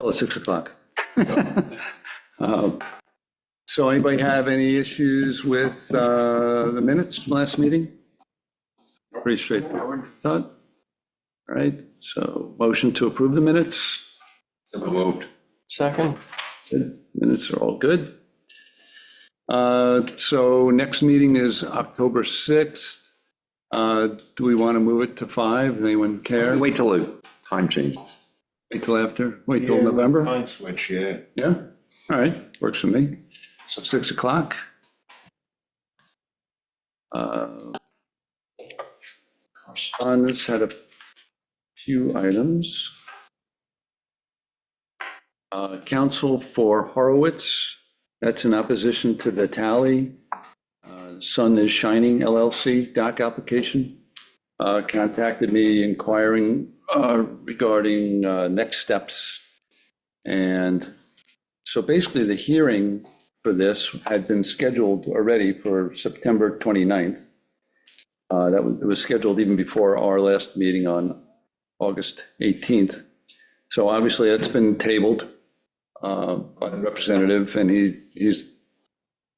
Oh, it's 6 o'clock. So anybody have any issues with the minutes from last meeting? Pretty straightforward, thought. All right, so motion to approve the minutes. So moved. Second. Good. Minutes are all good. So next meeting is October 6th. Do we want to move it to 5? Anyone care? Wait till the time changes. Wait till after? Wait till November? Time switch, yeah. Yeah, all right, works for me. So 6 o'clock. Correspondence had a few items. Counsel for Horowitz, that's in opposition to Vitale. Sun is Shining LLC dock application. Contacted me inquiring regarding next steps. And so basically the hearing for this had been scheduled already for September 29th. It was scheduled even before our last meeting on August 18th. So obviously that's been tabled by the representative, and he's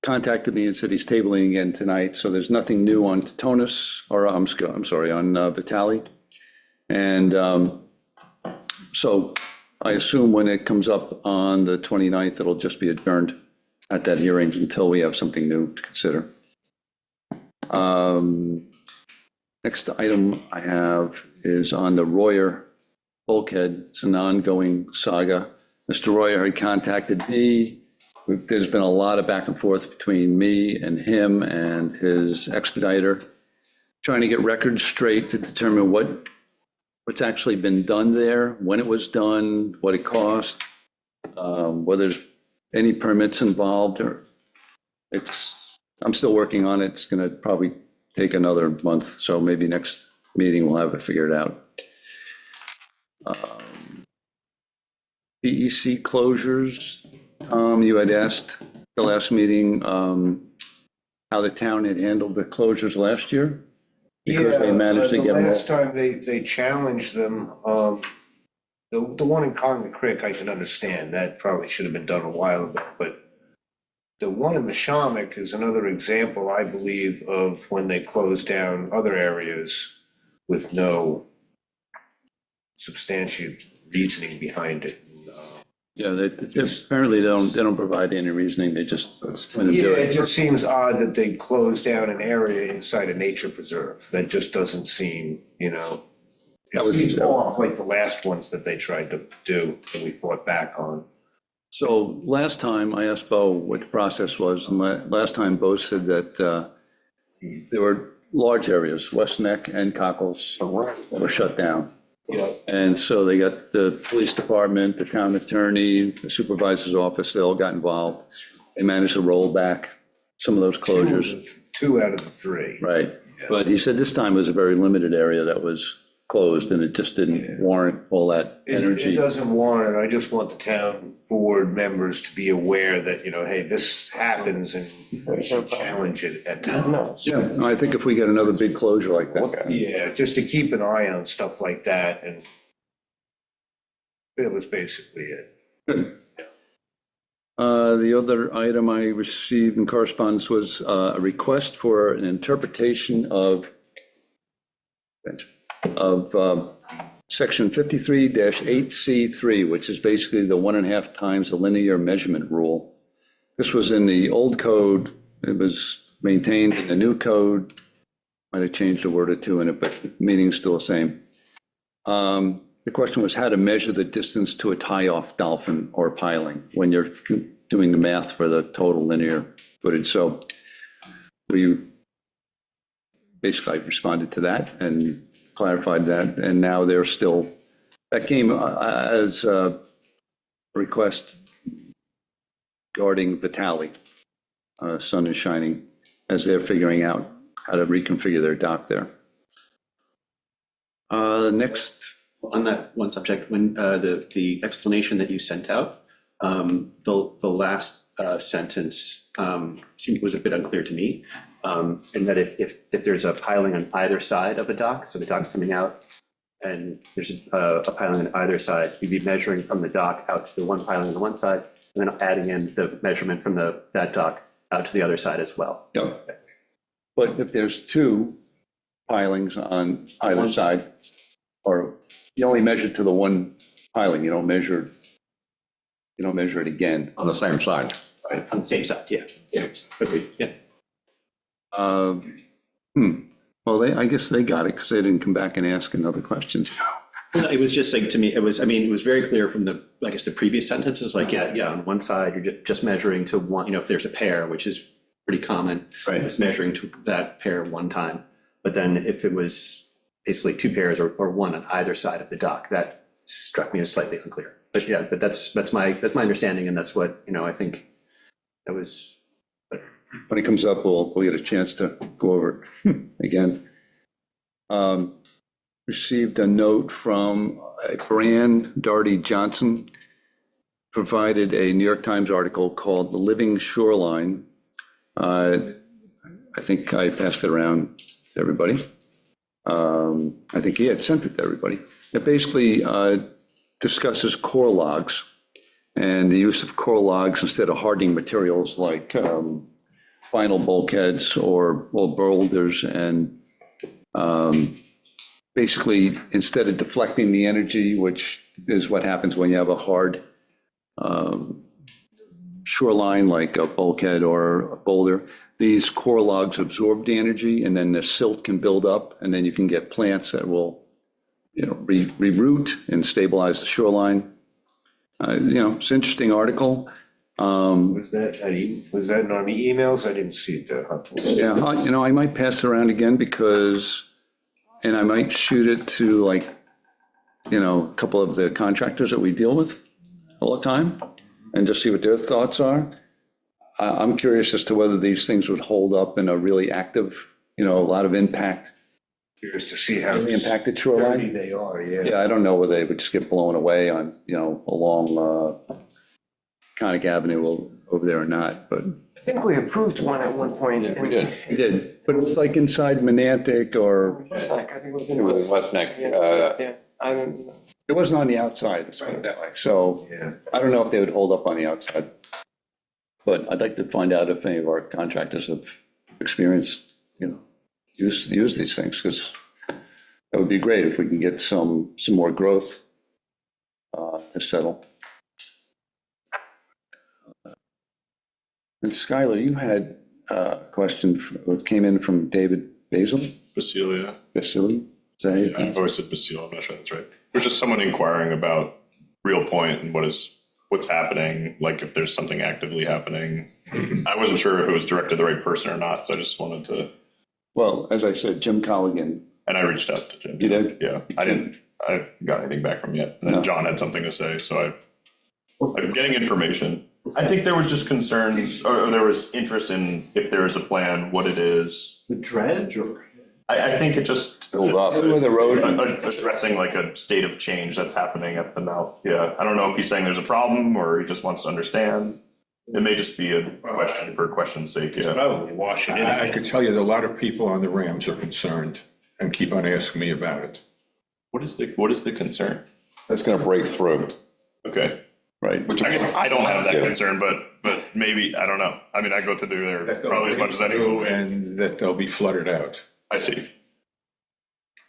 contacted me and said he's tabling again tonight. So there's nothing new on Totonus, or I'm sorry, on Vitale. And so I assume when it comes up on the 29th, it'll just be adjourned at that hearing until we have something new to consider. Next item I have is on the Royer bulkhead. It's an ongoing saga. Mr. Royer had contacted me. There's been a lot of back and forth between me and him and his expediter, trying to get records straight to determine what's actually been done there, when it was done, what it cost, whether there's any permits involved, or I'm still working on it. It's going to probably take another month, so maybe next meeting we'll have it figured out. PEC closures. Tom, you had asked the last meeting how the town had handled the closures last year, because they managed to get them all. Last time they challenged them, the one in Conga Creek, I can understand, that probably should have been done a while ago, but the one in Mashomick is another example, I believe, of when they closed down other areas with no substantial reasoning behind it. Yeah, they apparently they don't provide any reasoning. They just when they do It just seems odd that they closed down an area inside a nature preserve. That just doesn't seem, it seems off like the last ones that they tried to do and we fought back on. So last time I asked Bo what the process was, and last time Bo said that there were large areas, West Neck and Cockles, that were shut down. Yeah. And so they got the police department, the town attorney, the supervisor's office, they all got involved. They managed to roll back some of those closures. Two out of the three. Right. Yeah. But he said this time was a very limited area that was closed, and it just didn't warrant all that energy. It doesn't warrant it. I just want the town board members to be aware that, hey, this happens and we should challenge it at times. Yeah, I think if we get another big closure like that. Yeah, just to keep an eye on stuff like that, and that was basically it. Good. The other item I received in correspondence was a request for an interpretation of section 53-8C3, which is basically the 1.5 times the linear measurement rule. This was in the old code. It was maintained in the new code. Might have changed a word or two in it, but the meaning's still the same. The question was how to measure the distance to a tie-off dolphin or piling when you're doing the math for the total linear footage. So we basically responded to that and clarified that, and now they're still, that came as a request regarding Vitale, Sun is Shining, as they're figuring out how to reconfigure their dock there. Next. On that one subject, when the explanation that you sent out, the last sentence was a bit unclear to me. And that if there's a piling on either side of a dock, so the dock's coming out and there's a piling on either side, you'd be measuring from the dock out to the one piling on the one side, and then adding in the measurement from that dock out to the other side as well. Yep. But if there's two pilings on either side, or you only measure to the one piling, you don't measure it again. On the same side. Right, on the same side, yeah. Yeah, agreed, yeah. Well, I guess they got it because they didn't come back and ask another question. No, it was just like, to me, it was very clear from the, I guess, the previous sentences, like, yeah, on one side, you're just measuring to one, if there's a pair, which is pretty common, Right. it's measuring to that pair one time. But then if it was basically two pairs or one on either side of the dock, that struck me as slightly unclear. But yeah, but that's my understanding, and that's what, I think that was. When it comes up, we'll get a chance to go over it again. Received a note from Fran Darty Johnson, provided a New York Times article called "The Living Shoreline." I think I passed it around to everybody. I think he had sent it to everybody. It basically discusses core logs and the use of core logs instead of hardening materials like vinyl bulkheads or boulders, and basically instead of deflecting the energy, which is what happens when you have a hard shoreline like a bulkhead or a boulder, these core logs absorb the energy, and then the silt can build up, and then you can get plants that will reroot and stabilize the shoreline. It's an interesting article. Was that on the emails? I didn't see it there. Yeah, I might pass it around again and I might shoot it to a couple of the contractors that we deal with all the time and just see what their thoughts are. I'm curious as to whether these things would hold up in a really active, a lot of impact. Curious to see how Really impacted shoreline. dirty they are, yeah. Yeah, I don't know whether they would just get blown away on, along Conic Avenue over there or not, but I think we approved one at one point. We did. we did. But it was like inside Monantic or, I think it was It in. was in West Neck. Yeah, I don't, it wasn't on the outside, let's put it that way. So Yeah. I don't know if they would hold up on the outside. But I'd like to find out if any of our contractors have experienced, use these things, because that would be great if we can get some more growth to settle. And Skylar, you had a question that came in from David Basili? Basilia. Basili? Is that it? I've always said Basile, I'm not sure that's right. There's just someone inquiring about Real Point and what's happening, like if there's something actively happening. I wasn't sure if it was directed to the right person or not, so I just wanted to, Well, as I said, Jim Colligan, and I reached out to Jim. you did? Yeah, I haven't got anything back from him yet. And No. then John had something to say, so I'm getting information. I think there was just concerns, or there was interest in if there is a plan, what it is. The dredge or? I think it just. Build up. With the road. Addressing like a state of change that's happening at the mouth. Yeah, I don't know if he's saying there's a problem or he just wants to understand. It may just be a question for question's sake, It's yeah. probably washing it. I could tell you that a lot of people on the Rams are concerned and keep on asking me about it. What is the concern? That's going to break through. Okay, Right. Which I guess I don't have that Yeah. concern, but maybe, I don't know. I mean, I go through there That they'll probably as much as break through anyone. and that they'll be flooded out. I see,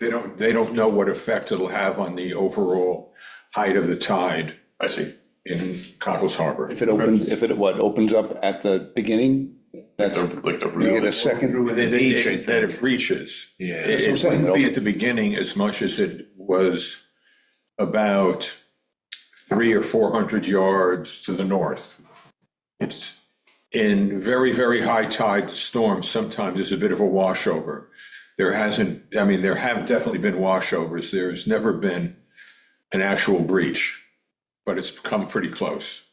They don't know what effect it'll have on the overall height of the tide I see. in Cockles Harbor. If it opens up at the beginning, that's, Like the you get real, a second. That it breaches. Yeah. It what I'm saying. wouldn't be at the beginning as much as it was about 300 or 400 yards to the north. It's in very, very high tide storms, sometimes there's a bit of a washover. There have definitely been washovers. There's never been an actual breach, but it's come pretty close.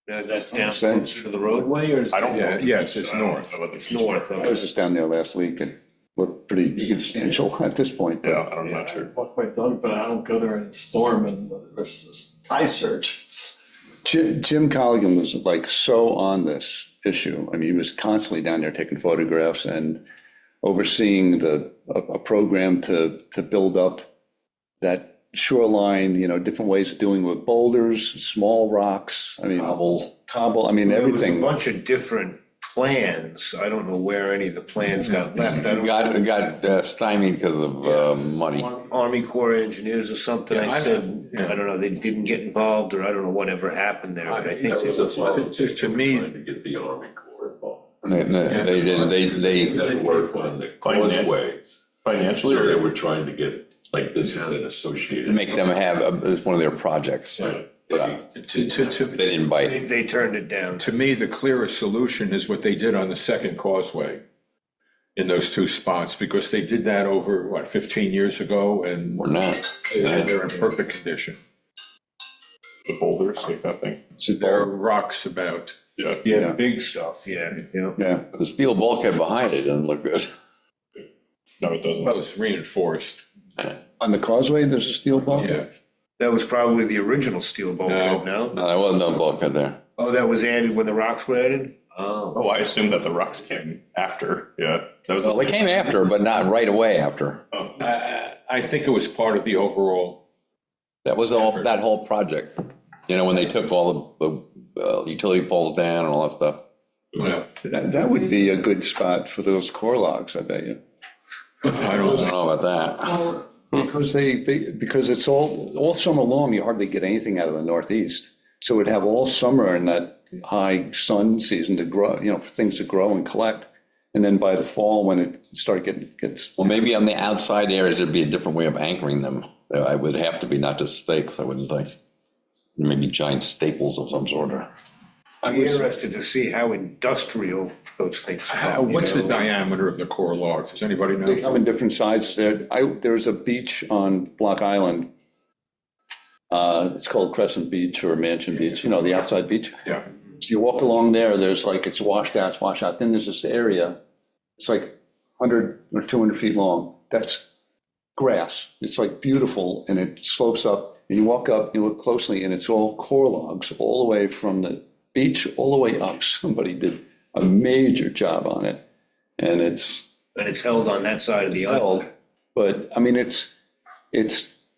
That's down Sense. to the roadway, or is? I don't. Yeah, yes, it's I don't north. know what the It's feature- north, I okay. was just down there last week and looked pretty substantial at this point. Yeah, I'm not sure. Walk my dog, but I don't go there in a storm and there's tide surge. Jim Colligan was like so on this issue. I mean, he was constantly down there taking photographs, and overseeing a program to build up that shoreline, different ways of doing with boulders, small rocks, I mean, cobble, I mean, There was a everything. bunch of different plans. I don't know where any of the plans got left. I don't Got stymied because of money. Army Corps of Engineers or something. Yeah, I said, yeah. I don't know, they didn't get involved, or I don't know whatever happened there, but I think That it was was. to me, Trying to get the Army Corps involved. They didn't, they, That work on the causeways. Financially, So they or were trying to get, like, this is an associated. to make them have, it's one of their projects. Right. But they didn't bite. They turned it down. to me, the clearest solution is what they did on the second causeway in those two spots, because they did that over, 15 years ago, and Or not. they're in perfect condition. the boulders, like that thing. So There are rocks about. Yeah. Yeah, big stuff, yeah. Yeah, The steel bulkhead behind it doesn't look good. No, it doesn't. Well, it's reinforced. on the causeway, there's a steel bulkhead? That was probably the original steel bulkhead, no? No, there was no bulkhead there. Oh, that was added when the rocks were added? Oh. Oh, I assumed that the rocks came after. Yeah, that was. Well, they came after, but not right away after. Oh, I think it was part of the overall, That was all, that whole project. When they took all the utility poles down and all that stuff. That would be a good spot for those core logs, I bet you. I I don't don't know about that. Because because it's all summer long, you hardly get anything out of the Northeast. So it'd have all summer in that high sun season to grow, for things to grow and collect. And then by the fall, when it gets, Well, maybe on the outside areas, there'd be a different way of anchoring them. I would have to be not just stakes, I wouldn't think. Maybe giant staples of some sort. I'm interested to see how industrial those things are. what's the diameter of the core logs? Does anybody they know? come in different sizes there. There's a beach on Block Island. It's called Crescent Beach or Mansion Beach, the outside beach. Yeah. You walk along there, there's like, it's washed out. Then there's this area, it's like 100 or 200 feet long. That's grass. It's like beautiful, and it slopes up, and you walk up, you look closely, and it's all core logs all the way from the beach all the way up. Somebody did a major job on it, and it's And it's held on that side of the held. island. But I mean, it's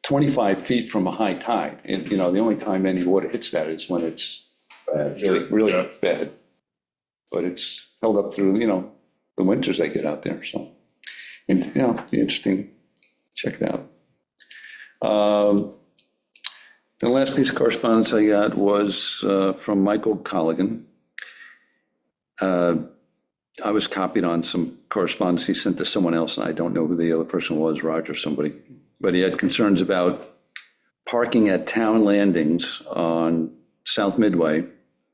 25 feet from a high tide, and the only time any water hits that is when it's really Yeah. bad. But it's held up through, the winters they get out there, so. And, be interesting, check it out. The last piece of correspondence I got was from Michael Colligan. I was copied on some correspondence he sent to someone else, and I don't know who the other person was, Roger, somebody. But he had concerns about parking at town landings on South Midway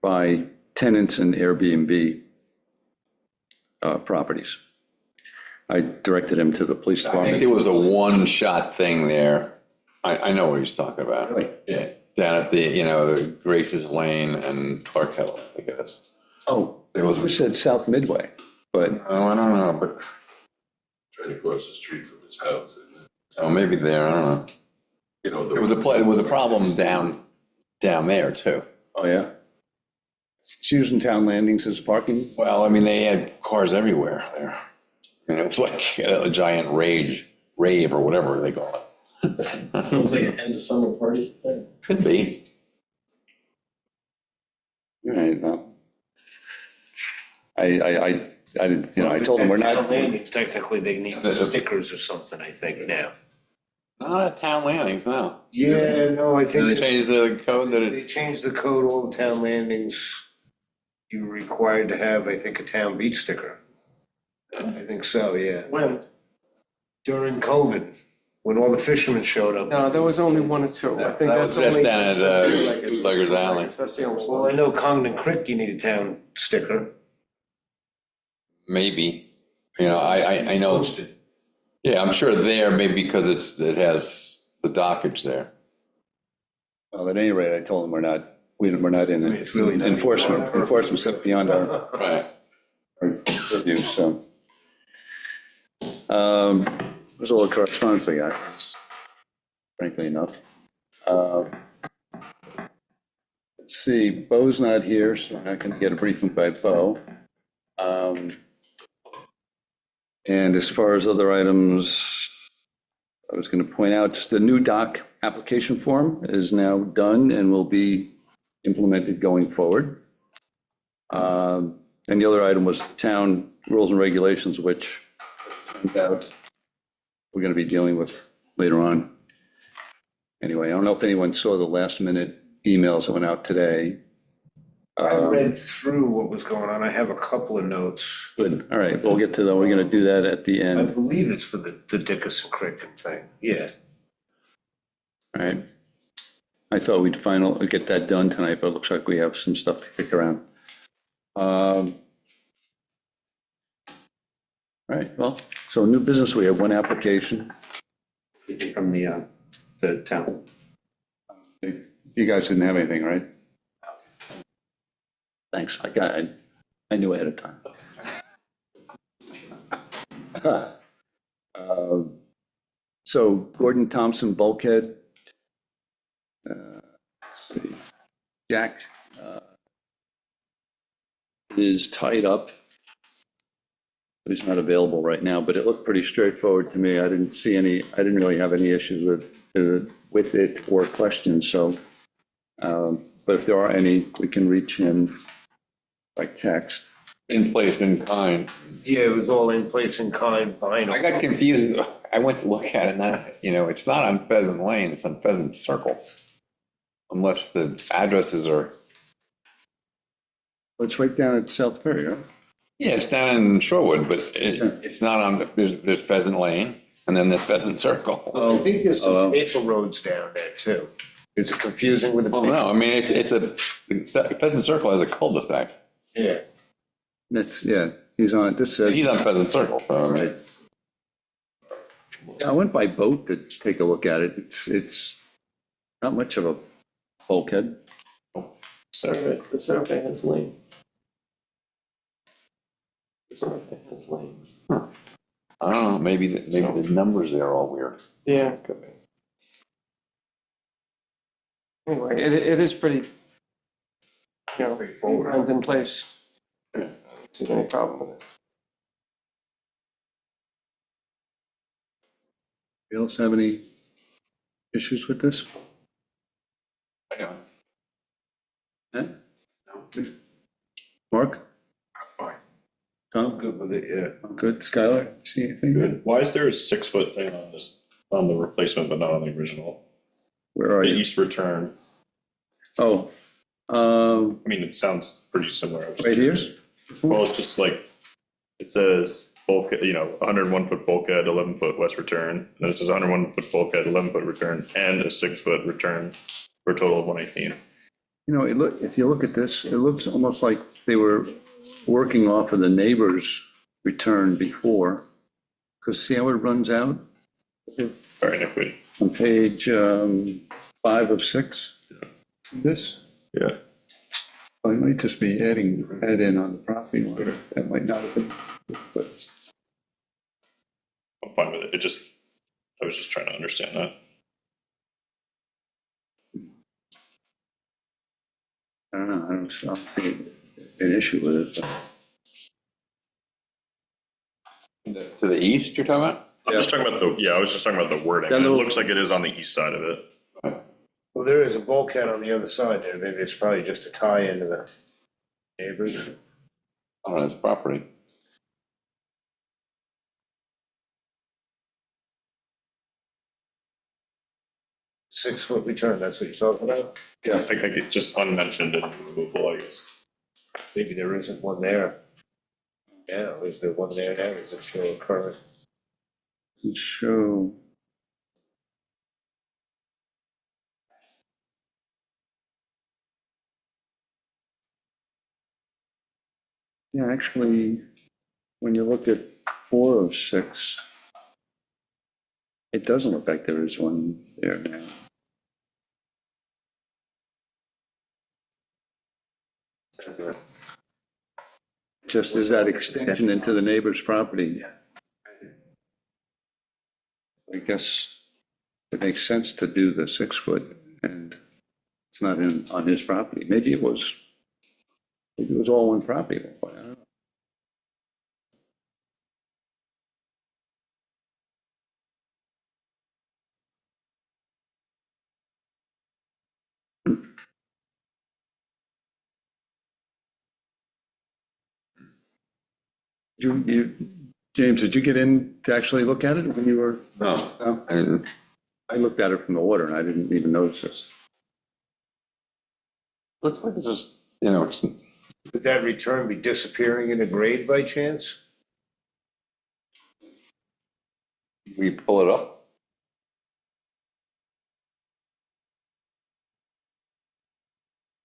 by tenants and Airbnb properties. I directed him to the police I think department. there was a one-shot thing there. I know what he's talking about. Really? Yeah, down at the Grace's Lane and Clark Hill, I think it is. Oh, It was, we said South Midway, but I don't know, but, Trying to cross the street from his house. Isn't it? maybe there, I don't know. You know, It was a problem down there too. oh, yeah. It's using town landings as parking. Well, I mean, they had cars everywhere there. And it was like a giant rave or whatever they call it. It was like an end of summer party thing. Could be. All right, well. I didn't, I told them we're Town not, landings, technically, they need stickers or something, I think, now. Not at town landings, no. Yeah, no, I Did they think change the code that it, they changed the code, all the town landings. You were required to have, I think, a town beach sticker. I think so, yeah. When? During COVID, when all the fishermen showed up. No, there was only one or two. I think that that's was just only. down at Luggers Alley. That's the only Well, I one. know Congdon Creek, you need a town sticker. Maybe. I know, Posted. yeah, I'm sure there, maybe because it has the dockage there. well, at any rate, I told them we're not in I mean, it's really not- enforcement stuff beyond our Right. review, so. There's all the correspondence I got, frankly enough. Let's see, Bo's not here, so I'm not going to get a briefing by Bo. And as far as other items, I was going to point out, just the new dock application form is now done and will be implemented going forward. And the other item was town rules and regulations, which turns out we're going to be dealing with later on. Anyway, I don't know if anyone saw the last minute emails that went out today. I read through what was going on. I have a couple of notes. Good, all right, we'll get to that. We're going to do that at the I end. believe it's for the Dickerson Creek thing. Yeah. All right. I thought we'd get that done tonight, but it looks like we have some stuff to kick around. All right, well, so new business, we have one application. From the town. You guys didn't have anything, right? Thanks, I knew ahead of time. So Gordon Thompson bulkhead. Let's see. Jack is tied up. He's not available right now, but it looked pretty straightforward to me. I didn't really have any issues with it or questions, so. But if there are any, we can reach him by text. In place, in kind. Yeah, it was all in place in kind vinyl. I got confused. I went to look at it, and it's not on Pheasant Lane, it's on Pheasant Circle. Unless the addresses are, It's right down at South Ferry, right? yeah, it's down in Shorewood, but it's not on, there's Pheasant Lane, and then there's Pheasant Circle. I think there's some paper roads down there too. Is it confusing with the? Well, no, I mean, Pheasant Circle has a cul-de-sac. Yeah. He's on, this says. He's on Pheasant Circle, so I mean, Yeah, I went by boat to take a look at it. It's not much of a bulkhead. The survey has lane. The survey has lane. I don't know, maybe the numbers there are all weird. Yeah, could be. Anyway, it is pretty, Straightforward. runs in place. See any problem with it? You else have any issues with this? Anyway. Eh? Mark? Fine. Tom? Good with it, yeah. I'm good. Skylar, see anything? Good. Why is there a 6-foot thing on the replacement, but not on the original? Where are The you? east return. Oh, I mean, it sounds pretty similar. I was just right here? curious. Well, it's just like, it says bulkhead, 101-foot bulkhead, 11-foot west return. And then it says 101-foot bulkhead, 11-foot return, and a 6-foot return for a total of 118. If you look at this, it looks almost like they were working off of the neighbor's return before. Because see how it runs out All right, Nick, wait. on page 5 of 6? This? Yeah. I might just be adding that in on the property line. That might not have been, but I'm fine with it. I was just trying to understand that. I don't know. I don't see an issue with it. But To the east, you're talking about? I was just talking about the wording. That It little- looks like it is on the east side of it. Well, there is a bulkhead on the other side there. Maybe it's probably just a tie into the neighbors. Oh, that's property. Six-foot return, that's what you're talking about? Yeah. I think it's just unmentioned and removable, I guess. Maybe there isn't one there. Yeah, is there one there now? Is it still current? let's show. Yeah, actually, when you look at 4 of 6, it doesn't look like there is one there now. Just is that extension into the neighbor's property. I guess it makes sense to do the 6-foot, and it's not on his property. Maybe it was all one property. I don't know. James, did you get in to actually look at it when you were? No, No? I didn't. I looked at it from the water and I didn't even notice this. Looks like it's just, you know, it's, Would that return be disappearing in a grade by chance? we pull it up.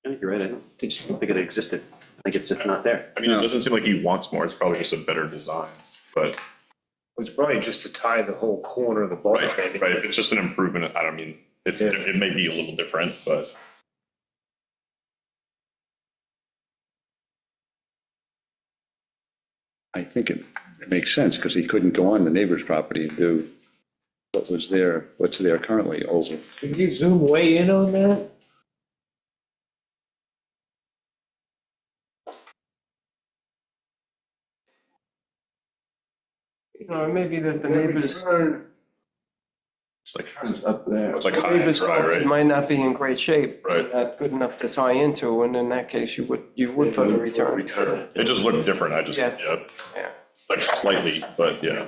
I think you're right. I don't think it existed. I think it's just not there. I mean, it doesn't seem like he wants more. It's probably just a better design, but. It's probably just to tie the whole corner of the Right, bulkhead. right. If it's just an improvement, I don't mean, it's, Yeah. it may be a little different, but. I think it makes sense because he couldn't go on the neighbor's property and do what's there currently over. Could you zoom way in on that? You know, maybe that the neighbors, It's like, Up there. it's like high and neighbors dry, right? might not be in great shape. Right. Not good enough to tie into, and in that case, you would put a return. It just looked different. I just, Yeah. yeah, Yeah, like slightly, but yeah.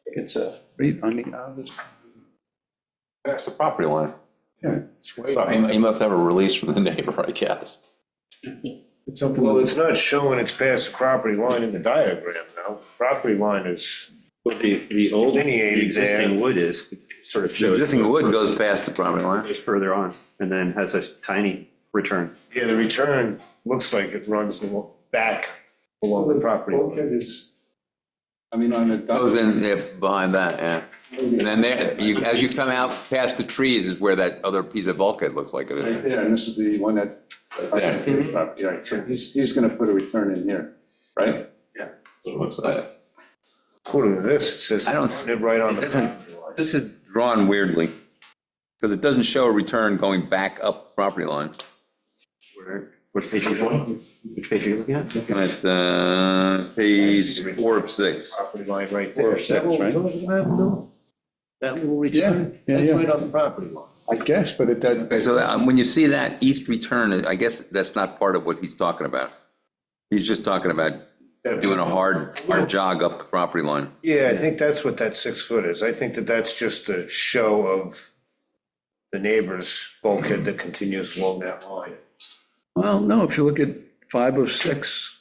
it's a, I mean, That's the property line. yeah, So he must have a release from the neighbor, I guess. it's up Well, it's not showing it's past the property line in the diagram now. Property line is, What the old, Delineated the existing there. wood is, it sort of The shows. existing wood goes past the property line. Goes further on and then has a tiny return. yeah, the return looks like it runs back along the property line. I mean, on the. Goes in there behind that, yeah. And then there, as you come out past the trees is where that other piece of bulkhead looks like it Right is. there, and this is the one that. Yeah, right, so he's gonna put a return in here, right? So it looks like. According to this, it says I don't- it right on it the doesn't- property line. This is drawn weirdly, because it doesn't show a return going back up property line. Which page are you on? Which page are you looking at? Looking at, page 4 of 6. Property line right 4 there. of 6, right? That little return, Yeah, that's yeah. right on the property line. I guess, but it doesn't. Okay, so when you see that east return, I guess that's not part of what he's talking about. He's just talking about doing a hard jog up the property line. Yeah, I think that's what that 6 foot is. I think that that's just a show of the neighbor's bulkhead that continues along that line. Well, no, if you look at 5 of 6,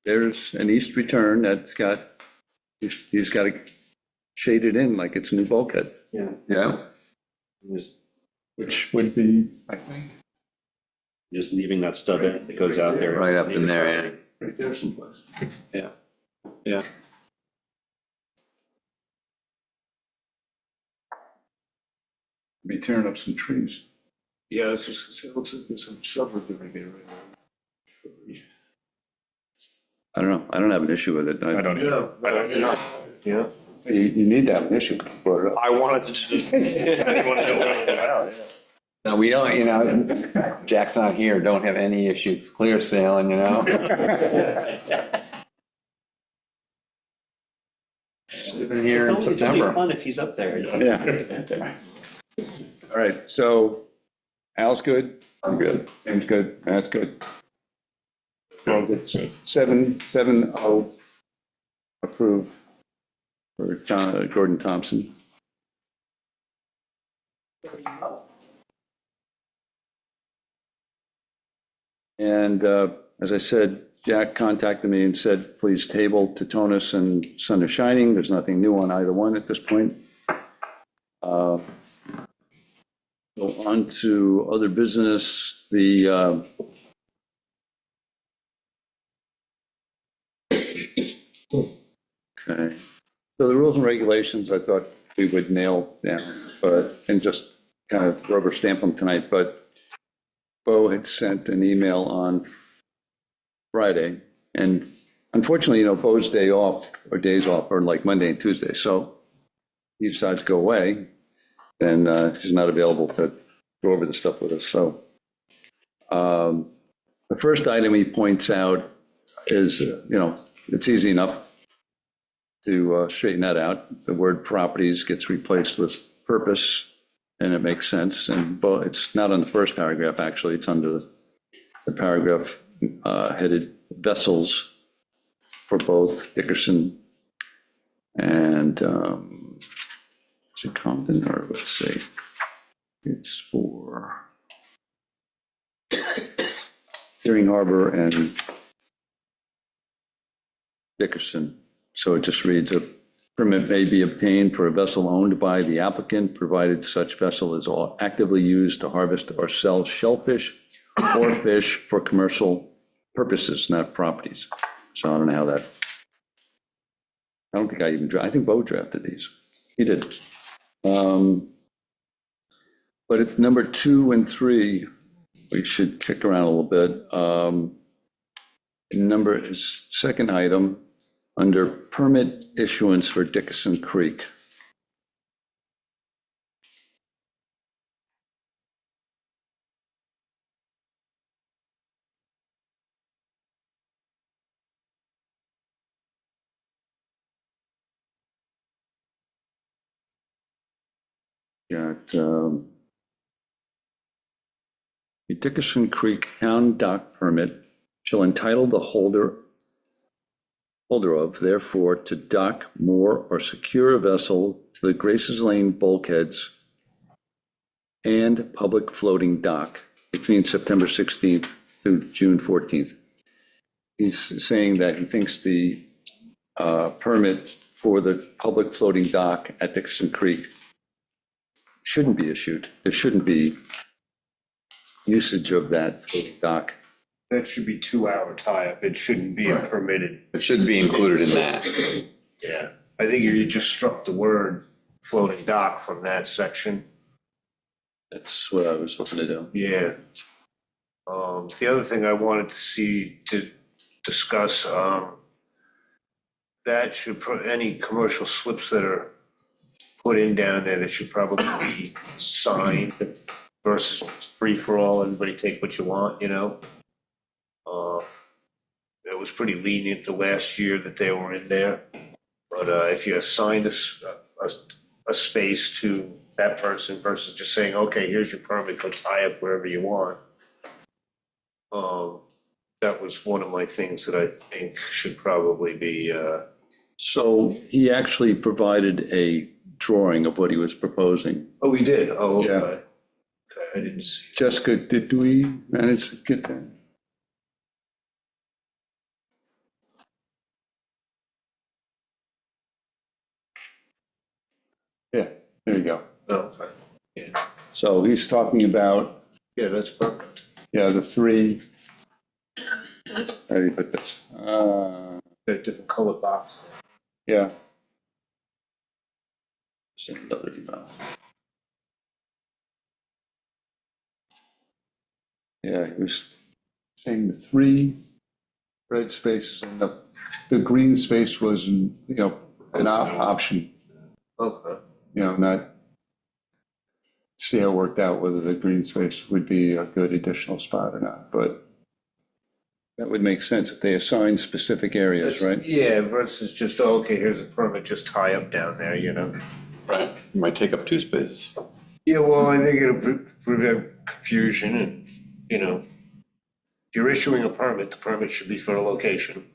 there's an east return that's got, he's got to shade it in like it's a new bulkhead, Yeah. Yeah? which would be, I think, Just leaving that stub in that goes out there. Right up in there, yeah. right there someplace. Yeah. Be tearing up some trees. Yeah, it's just, it looks like there's some shrubbery right there. I don't know, I don't have an issue with it. I don't either. Yeah. You need to have an issue for it. I wanted to just. I didn't want to know what it was about, No, we don't, you know, Jack's not here, don't have any issues, clear sailing, you know? Been here in September. Fun if he's up there. Yeah. All right, so Al's good, I'm good. James good, that's good. Well, yeah. it's 7-0 approved for Gordon Thompson. And as I said, Jack contacted me and said, please table Titonis and Sun is Shining. There's nothing new on either one at this point. Go on to other business, the okay. So the rules and regulations, I thought we would nail down, and just kind of rubber stamp them tonight, but Bo had sent an email on Friday, and unfortunately, you know, Bo's day off, or days off, are like Monday and Tuesday, so he decides to go away, and he's not available to go over the stuff with us, so. The first item he points out is, you know, it's easy enough to straighten that out. The word properties gets replaced with purpose, and it makes sense, and it's not on the first paragraph, actually, it's under the paragraph headed vessels for both Dickerson and, is it Compton, or let's see, it's for Deering Harbor and Dickerson. So it just reads, a permit may be obtained for a vessel owned by the applicant, provided such vessel is actively used to harvest or sell shellfish or fish for commercial purposes, not properties. So I don't know how that, I don't think I think Bo drafted these. He did. But at number 2 and 3, we should kick around a little bit. Second item, under permit issuance for Dickinson Creek. Got the Dickinson Creek Town Dock Permit shall entitle the holder of, therefore, to dock, moor, or secure a vessel to the Graces Lane bulkheads and public floating dock between September 16th through June 14th. He's saying that he thinks the permit for the public floating dock at Dickinson Creek shouldn't be issued. There shouldn't be usage of that floating dock. That should be 2-hour tie-up. It shouldn't be Right. permitted. It should be included in that. Yeah. I think you just struck the word floating dock from that section. That's what I was looking to do. Yeah. The other thing I wanted to discuss, that should put any commercial slips that are put in down there, that should probably be signed versus free for all, everybody take what you want, you know? It was pretty lenient the last year that they were in there. But if you assigned a space to that person versus just saying, okay, here's your permit, go tie up wherever you want. That was one of my things that I think should probably be, So he actually provided a drawing of what he was proposing. oh, we did, oh, Yeah. okay. Okay, I didn't see. Jessica, did we manage to get that? Yeah, there you go. Oh, okay. Yeah, So he's talking about, yeah, that's perfect. the 3, how do you put this? Got a different color box. Yeah. Send another email. Yeah, he was saying the 3 red spaces and the green space was, an option, Okay. not, see how it worked out, whether the green space would be a good additional spot or not, but that would make sense if they assign specific areas, right? Yeah, versus just, oh, okay, here's a permit, just tie up down there, you know? Right. You might take up 2 spaces. Yeah, well, I think it'll prevent confusion and, if you're issuing a permit, the permit should be for a location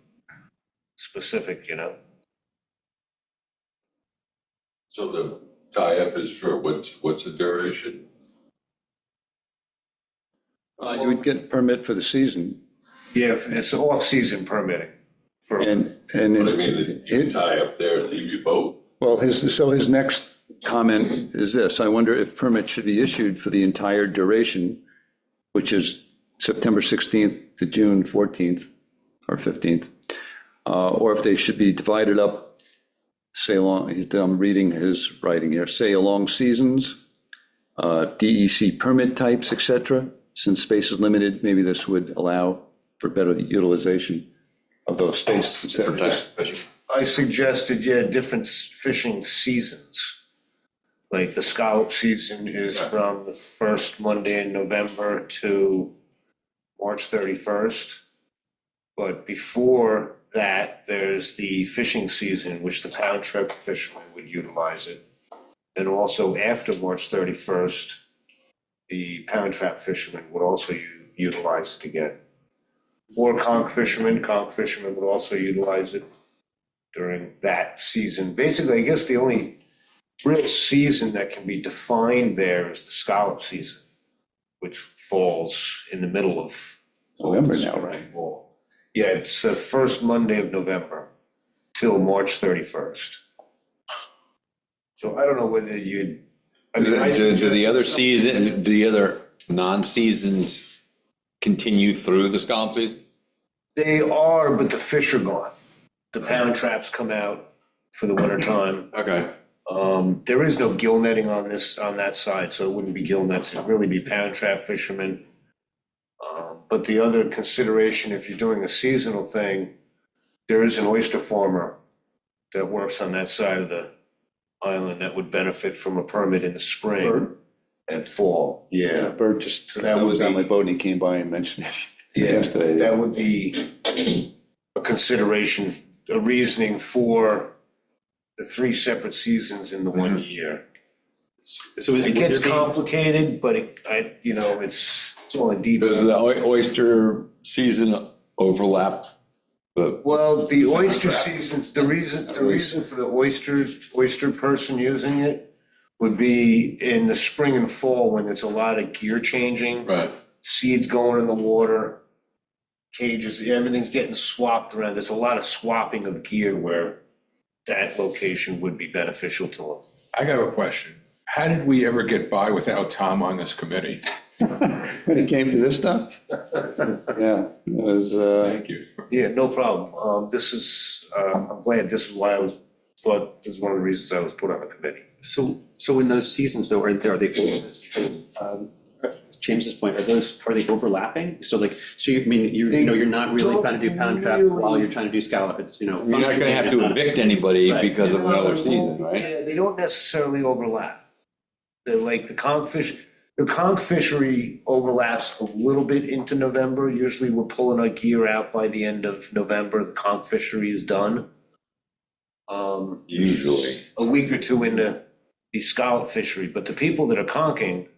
specific, So the tie-up is for what's the duration? You would get a permit for the season, Yeah, it's off-season permitting. For and What I mean, you tie up there and leave your boat? well, his next comment is this: I wonder if permits should be issued for the entire duration, which is September 16th to June 14th or 15th, or if they should be divided up, say along, I'm reading his writing here, say along seasons, DEC permit types, et cetera. Since space is limited, maybe this would allow for better utilization of those spaces instead of just. I suggested, different fishing seasons. Like the scallop season is from the first Monday in November to March 31st. But before that, there's the fishing season, which the pound trip fishermen would utilize it. And also after March 31st, the pound trap fishermen would also utilize it again. or conch fishermen would also utilize it during that season. Basically, I guess the only real season that can be defined there is the scallop season, which falls in the middle of November now, spring, right? fall. Yeah, it's the first Monday of November till March 31st. So I don't know whether you'd. I mean, I Do the other suggested season, do the other non-seasons continue through the scallop season? They are, but the fish are gone. The pound traps come out for the winter time. Okay. There is no gill netting on that side, so it wouldn't be gill nets, it'd really be pound trap fishermen. But the other consideration, if you're doing a seasonal thing, there is an oyster farmer that works on that side of the island that would benefit from a permit in the spring and fall. Yeah, Bert just, So that I was would on my be- boat and he came by and mentioned it yeah, yesterday. that would be a consideration, a reasoning for the 3 separate seasons in the one year. So is It would gets there be- complicated, but it's all a deep. Does the oyster season overlap? Well, the oyster seasons, the reason for the oyster person using it would be in the spring and fall when there's a lot of gear changing, Right. seeds going in the water, cages, everything's getting swapped around. There's a lot of swapping of gear where that location would be beneficial to them. I got a question. How did we ever get by without Tom on this committee? When it came to this stuff? Yeah, it was, Thank you. Yeah, no problem. I'm glad this is why thought this is one of the reasons I was put on the committee. So in those seasons though, are they, James's point, are they overlapping? So like, so you mean, you're not really trying to do pound trap while you're trying to do scallop, it's, You're not gonna have to evict anybody Right. because of another season, right? Yeah, they don't necessarily overlap. They're like the conch fishery overlaps a little bit into November. Usually we're pulling our gear out by the end of November. The conch fishery is done. Usually. A week or two into the scallop fishery, but the people that are conching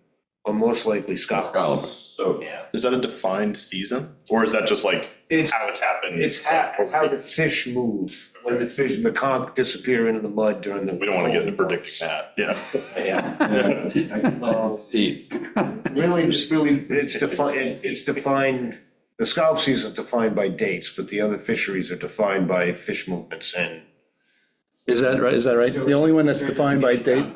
are most likely Scallop. scallops. So is that a defined season or is that just like It's, how it's happened? it's how the fish move, when the conch disappear into the mud during the. We don't want to get into predicting that. Yeah. Yeah. See, Really, it's defined, the scallop season is defined by dates, but the other fisheries are defined by fish movements and. is that right? Is that right? The only one that's defined by date?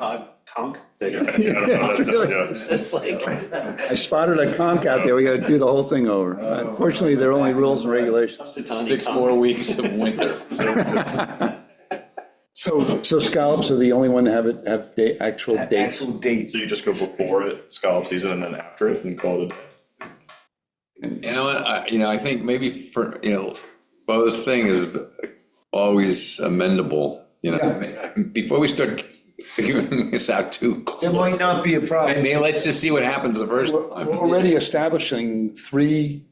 Conch? It's like. I spotted a conch out there. We gotta do the whole thing over. Unfortunately, there are only rules and regulations. 6 more weeks of winter. So scallops are the only one that have actual dates. Actual dates. So you just go before it, scallop season, and then after it and call it a day? You know what, I think maybe for, Bo's thing is always amendable, before we start figuring this out too There might close. not be a problem. Maybe let's just see what happens the first We're time. already establishing 3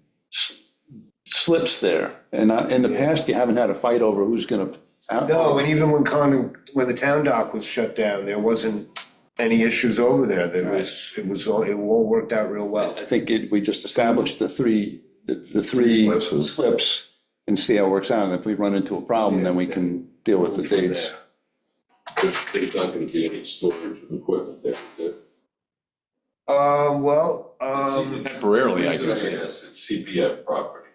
slips there. And in the past, you haven't had a fight over who's gonna. No, and even when the town dock was shut down, there wasn't any issues over there. It all worked out real well. I think we just established the three slips and see how it works out. And if we run into a problem, then we can deal with the dates. There's not gonna be any storage of equipment there. Temporarily, I can can say. Yes, it's CPF property.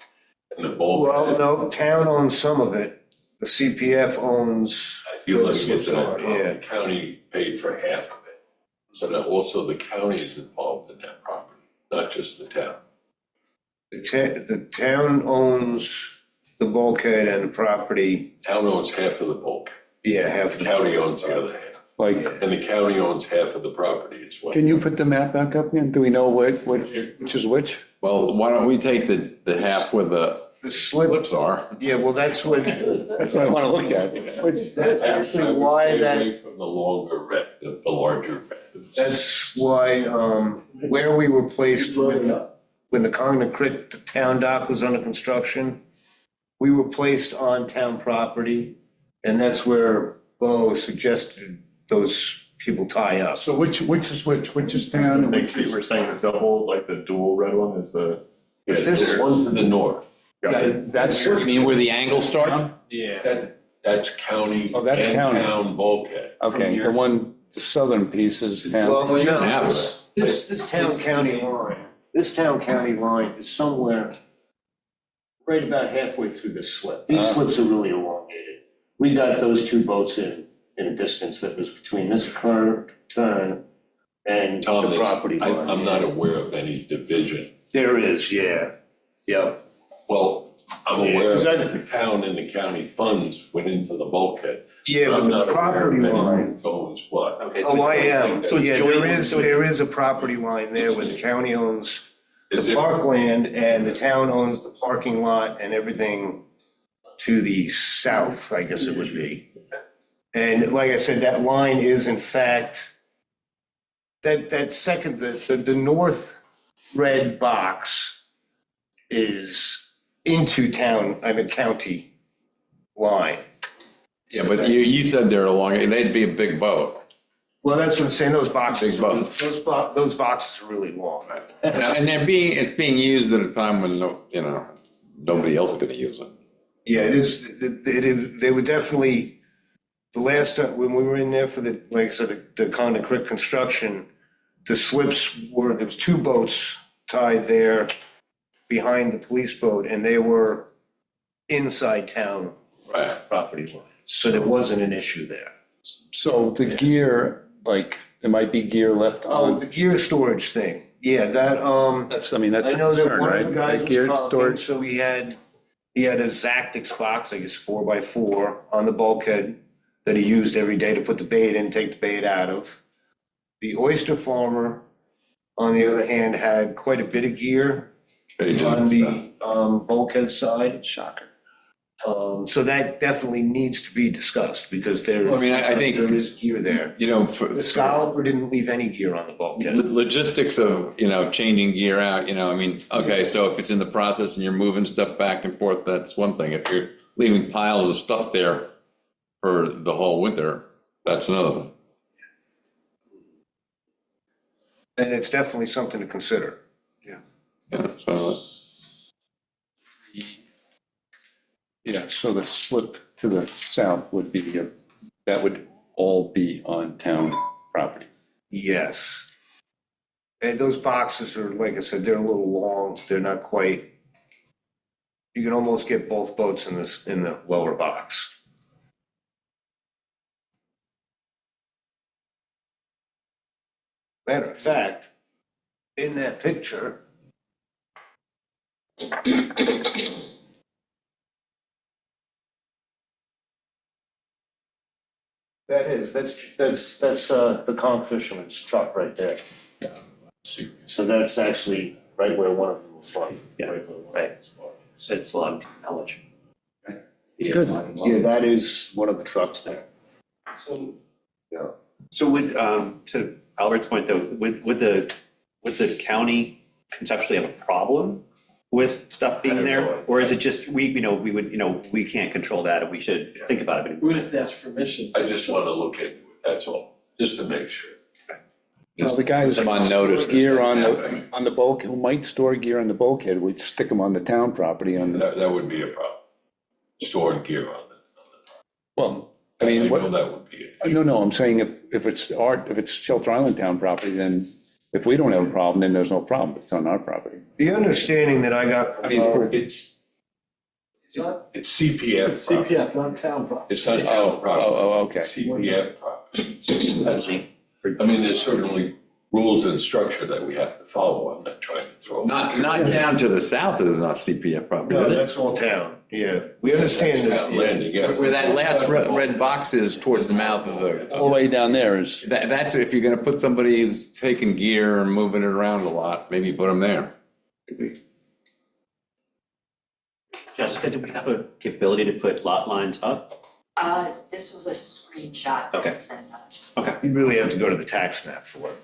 And the bulk. Well, no, town owns some of it. The CPF owns. If you look into that, Yeah. the county paid for half of it. So now also the county is involved in that property, not just the town. The town owns the bulkhead and the property. Town owns half of the bulk. Yeah, half of The the. county owns the other half. Like, And the county owns half of the property as well. can you put the map back up again? Do we know which is which? Well, why don't we take the half where the The slip, slips are? yeah, well, that's what, That's what I want to look at. that's I actually would why stay that. away from the longer wreck, the larger wreck. That's why, where we were placed when the Congdon Creek, the town dock was under construction, we were placed on town property, and that's where Bo suggested those people tie up. So which is which? Which is town? and I think you were saying the double, like the dual red one is the. Yeah, there's one to the north. That's, You mean where the angle starts? Yeah. That's county Oh, that's and county. town bulkhead. okay, the southern piece is town. Well, you no, can have this town county line is somewhere right about halfway through the slip. These slips are really elongated. We got those two boats in a distance that was between this curved turn and the Tom, property line. I'm not aware of any division. There is, yeah. Yep. Well, I'm aware Is that that- the town and the county funds went into the bulkhead. Yeah, but I'm the not aware property of any line. who owns what. Okay. Oh, I am. So it's Yeah, joint- there is a property line there where the county owns Is the it, parkland and the town owns the parking lot and everything to the south, I guess it would be. And like I said, that line is in fact, that second, the north red box is into town, county line. Yeah, but you said they're long, they'd be a big boat. Well, that's what I'm saying, those boxes, Big boats. those boxes are really long. And it's being used at a time when, nobody else is gonna use it. Yeah, it is, they were definitely, the last time, when we were in there for the, like I said, the Conda Creek construction, the slips there was two boats tied there behind the police boat, and they were inside town Right. property line. So there wasn't an issue there. So the gear, like, there might be gear left Oh, on, the gear storage thing, yeah, that, that's a I know that concern, one right? of the guys was Gear talking, storage, so he had a Zactix box, I guess 4x4 on the bulkhead that he used every day to put the bait in, take the bait out of. The oyster farmer, on the other hand, had quite a bit of gear Pages on and stuff. the bulkhead side. shocker. So that definitely needs to be discussed because there Well, I mean, I think- there is gear there. For The scalloper didn't leave any gear on the bulkhead. logistics of, changing gear out, okay, so if it's in the process and you're moving stuff back and forth, that's one thing. If you're leaving piles of stuff there for the whole winter, that's another thing. And it's definitely something to consider. Yeah, so, Yeah, so the slip to the south would be, that would all be on town property. Yes. And those boxes are, like I said, they're a little long, they're not quite, you can almost get both boats in the lower box. Matter of fact, in that picture, that's the conch fisherman's truck right there. So that's actually right where one of them was from. Yeah. Right where one of them was from. It's a lot of knowledge. Good. Yeah, that is one of the trucks there. So Yeah. So would, to Albert's point though, would the county conceptually have a problem with stuff being there? Or is it just, we would, we can't control that and we should think about it? we would have to ask permission. I just want to look into it, that's all, just to make sure. Well, the guys Them on notice. gear on the bulk, who might store gear on the bulkhead, we'd stick them on the town property on the, That would be a problem, storing gear on it. well, I I mean, know what, that would be it. no, I'm saying if it's Shelter Island town property, then if we don't have a problem, then there's no problem, it's on our property. The understanding that I got from, It's CPF It's property. CPF, not town property. It's not town property. Okay. It's CPF property. I mean, there's certainly rules and structure that we have to follow. I'm not trying to throw. not down to the south is not CPF property, no, is it? that's all town, yeah. We understand That's that. town landing, yes. Where that last red box is towards the mouth of the, All the way down there is, that's if you're gonna put somebody who's taking gear and moving it around a lot, maybe put them there. Jessica, do we have a capability to put lot lines up? This was a screenshot that Okay. was sent us. You really have to go to the tax map for it.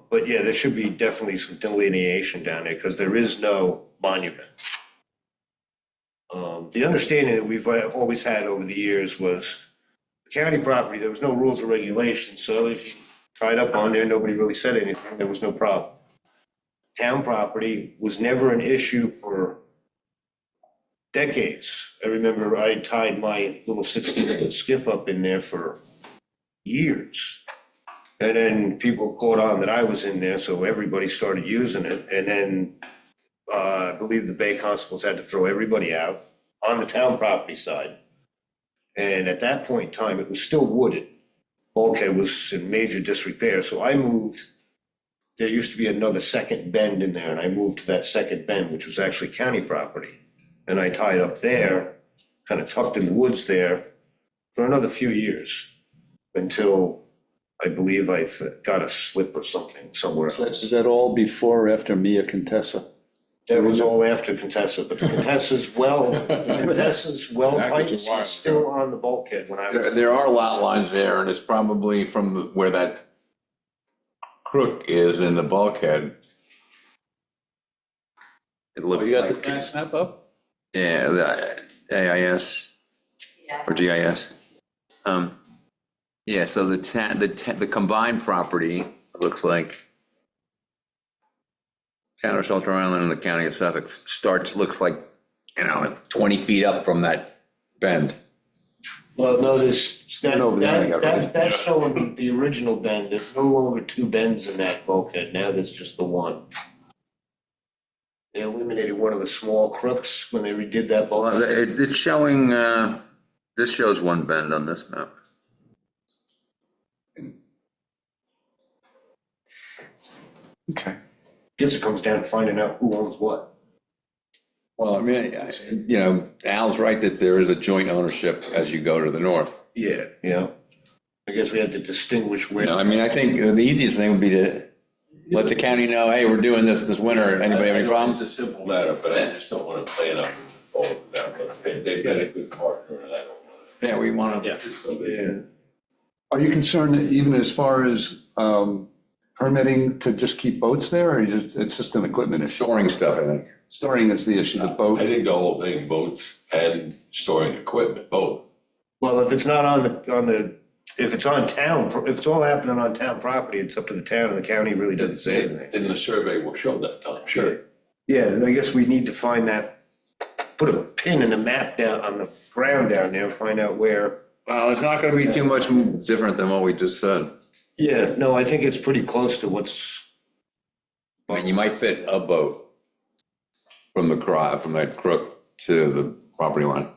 But yeah, there should be definitely some delineation down there, because there is no monument. The understanding that we've always had over the years was the county property, there was no rules or regulations, so if you tied up on there, nobody really said anything, there was no problem. town property was never an issue for decades. I remember I tied my little 16-foot skiff up in there for years. And then people caught on that I was in there, so everybody started using it. And then I believe the Bay Constables had to throw everybody out on the town property side. And at that point in time, it was still wooded. Bulkhead was in major disrepair, so I moved. There used to be another second bend in there, and I moved to that second bend, which was actually county property. And I tied up there, kind of tucked in the woods there, for another few years, until I believe I got a slip or something somewhere else. Is that all before or after Mia Contessa? That was all after Contessa, but the Contessa's well That pipe was a while is still on the bulkhead when I was. There are lot lines there, and it's probably from where that crook is in the bulkhead. It looks You got the like, tax map up? yeah, the AIS Yeah. or GIS. Yeah, so the combined property looks like town of Shelter Island and the county of Suffolk looks like, 20 feet up from that bend. Well, no, there's, over there, I got rid of that's showing the original bend. There's no longer two bends in that bulkhead. Now there's just the one. They eliminated one of the small crooks when they redid that Well, bulkhead. it's showing, this shows one bend on this map. Okay. Guess it comes down to finding out who owns what. Well, I mean, Al's right that there is a joint ownership as you go to the north. Yeah, yeah. I guess we have to distinguish where. I mean, I think the easiest thing would be to let the county know, hey, we're doing this winter. Anybody have any problems? It's a simple matter, but I just don't want to plan up all of that. But they've got a good partner, and I don't want Yeah, we want to. to. Yeah. Are you concerned that even as far as permitting to just keep boats there, or it's just an equipment issue? Storing stuff, I think. Storing is the issue, the boat. I think the whole thing, boats and storing equipment, both. Well, if it's not if it's on town, if it's all happening on town property, it's up to the town, and the county really doesn't say anything. Then the survey will show that, Tom, sure. Yeah, I guess we need to find that, put a pin in the map down on the ground down there, find out where. Well, it's not going to be too much different than what we just said. Yeah, no, I think it's pretty close to what's. I mean, you might fit a boat from that crook to the property line.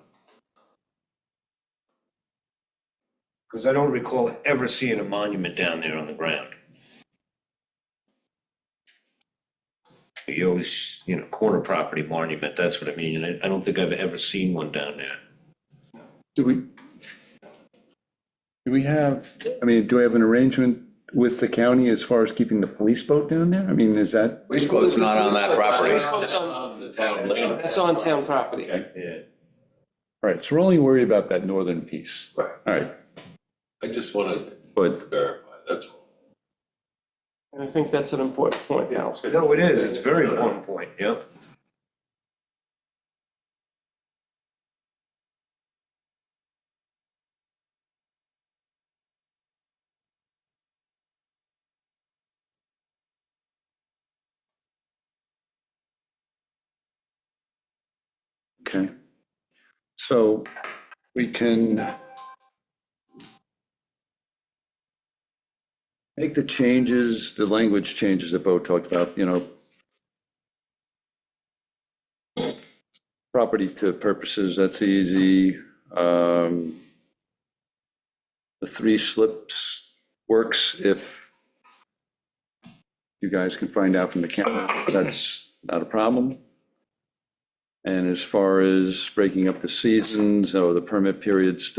Because I don't recall ever seeing a monument down there on the ground. You always, corner property monument, that's what I mean, and I don't think I've ever seen one down there. Do we have an arrangement with the county as far as keeping the police boat down there? I mean, is that? Police boat's not on that property. Police boat's On the town lane. That's on town property. Yeah. All right, so we're only worried about that northern piece. Right. All right, I just wanted to but verify, that's all. And I think that's an important point, yeah. No, it is, it's a very important point, yeah. okay. So we can make the changes, the language changes that Bo talked about, property to purposes, that's easy. The 3 slips works if you guys can find out from the county, that's not a problem. And as far as breaking up the seasons or the permit periods,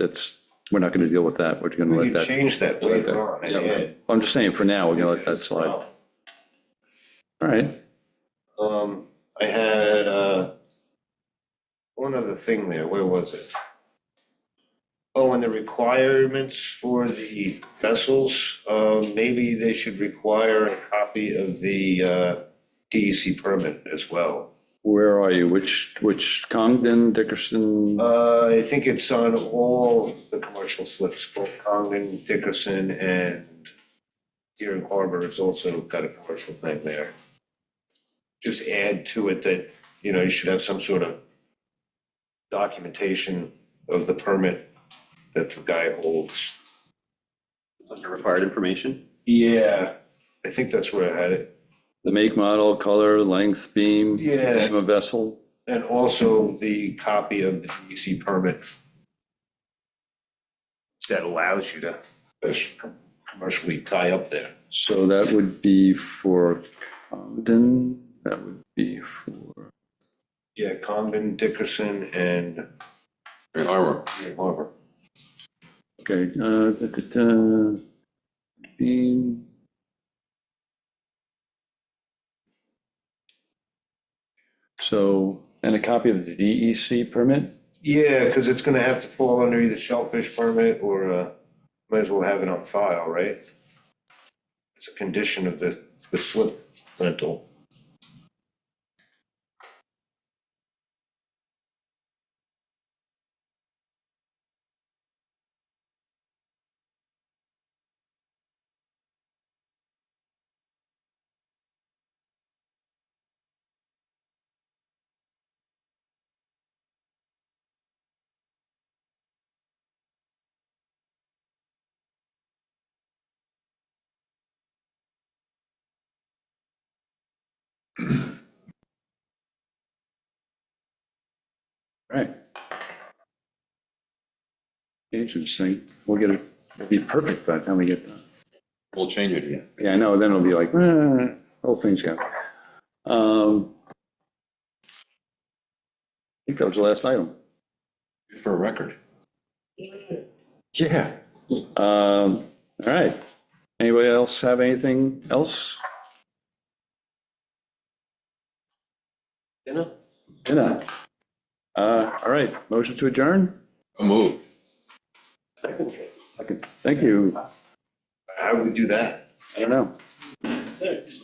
we're not going to deal with that. We're going to We let can that. change that later on. Yeah, I'm just saying for now, we're going to let that slide. All right. I had, one other thing there, where was it? Oh, and the requirements for the vessels, maybe they should require a copy of the, DEC permit as well. Where are you? Which Congdon, Dickerson? I think it's on all the commercial slips, both Congdon, Dickerson, and Deering Harbor has also got a commercial thing there. just add to it that, you know, you should have some sort of documentation of the permit that the guy holds. Under required information. Yeah, I think that's where I had it. The make, model, color, length, beam, Yeah. name of vessel. And also the copy of the DEC permit that allows you to Fish. commercially tie up there. So that would be for Comden, that would be for, Yeah, Condon, Dickerson, and Harbor. Harbor. okay, beam. So, and a copy of the DEC permit? Yeah, because it's gonna have to fall under either shellfish permit or, might as well have it on file, right? It's a condition of the slip rental. Right. Interesting. We'll get it, it'll be perfect by the time we get done. We'll change it again. Yeah, I know, then it'll be like, whole thing's got. I think that was the last item. For a record. Yeah. All right. Anybody else have anything else? You know? Dinner. All right, motion to adjourn? A move. Okay, thank you. How do we do that? I don't know. Six.